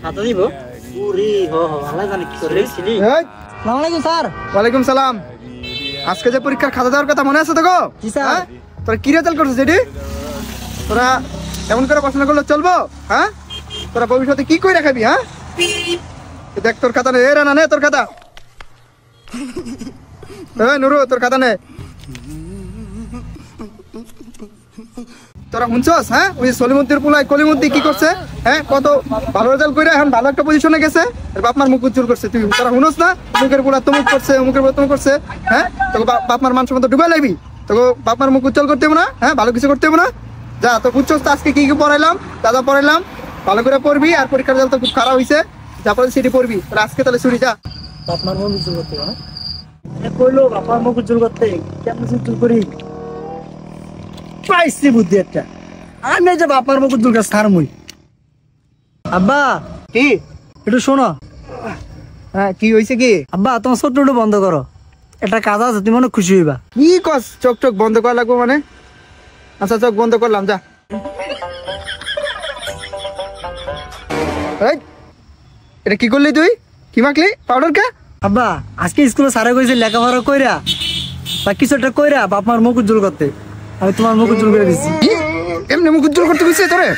খাতা দিব ওরে আল্লাহ জানে কি করে ছিলি। আসসালামু আলাইকুম স্যার। ওয়ালাইকুম সালাম। আজকে যে পরীক্ষার খাতা দেওয়ার কথা মনে আছে তো গো? জি স্যার। তোরা কি রেজাল্ট করছিস এটি? তোরা এমন করে পড়াশোনা করলে চলবো? হ্যাঁ, তোরা ভবিষ্যতে কি করে রাখাবি? হ্যাঁ, দেখ তোর খাতা নে। না নে তোর খাতা। নুরু তোর খাতা নে। তোরা শুনছস? হ্যাঁ, ওই সলিমুদ্দির পোলাই কলিমুদ্দি কি করছে? হ্যাঁ, কত ভালো রেজাল্ট করে এখন ভালো একটা পজিশনে গেছে। বাপ মার মুখ উজ্জ্বল করছে। তুই তোরা শুনস না? মুখের পোলা তমুক করছে, মুখের পোলা তমুক করছে। হ্যাঁ, তোকে বাপ মার মান সম্মান ডুবাই লাগবি। তোকে বাপ মার মুখ উজ্জ্বল করতে হবে না? হ্যাঁ, ভালো কিছু করতে হবে না? যা তো বুঝছস তো আজকে কি কি পড়াইলাম? দাদা পড়াইলাম, ভালো করে পড়বি। আর পরীক্ষার রেজাল্ট তো খুব খারাপ হয়েছে, তারপরে সেটি পড়বি। তাহলে আজকে তাহলে ছুটি যা। বাপ মার মুখ উজ্জ্বল করতে হবে। কইলো বাপ মার মুখ উজ্জ্বল করতে কেমন উজ্জ্বল করি? পাইছি বুদ্ধি একটা। আমি যে বাপ মার মুখ উজ্জ্বল করতে ছাড়মুই। আব্বা কি একটু শোনো। হ্যাঁ, কি হয়েছে কি? আব্বা তোমার ছোট্ট একটু বন্ধ করো, একটা কাজ আছে, তুমি অনেক খুশি হইবা। কি কস? চোখ চোখ বন্ধ করা লাগবো মানে? আচ্ছা চোখ বন্ধ করলাম, যা। এটা কি করলি তুই? কি মাখলি পাউডার কে? আব্বা আজকে স্কুলে স্যারে কইছে লেখাপড়া কইরা বা কিছু একটা কইরা বাপ মার মুখ উজ্জ্বল করতে, আমি তোমার মুখ উজ্জ্বল করে দিচ্ছি। এমনি মুখ উজ্জ্বল করতে গেছে তোরে?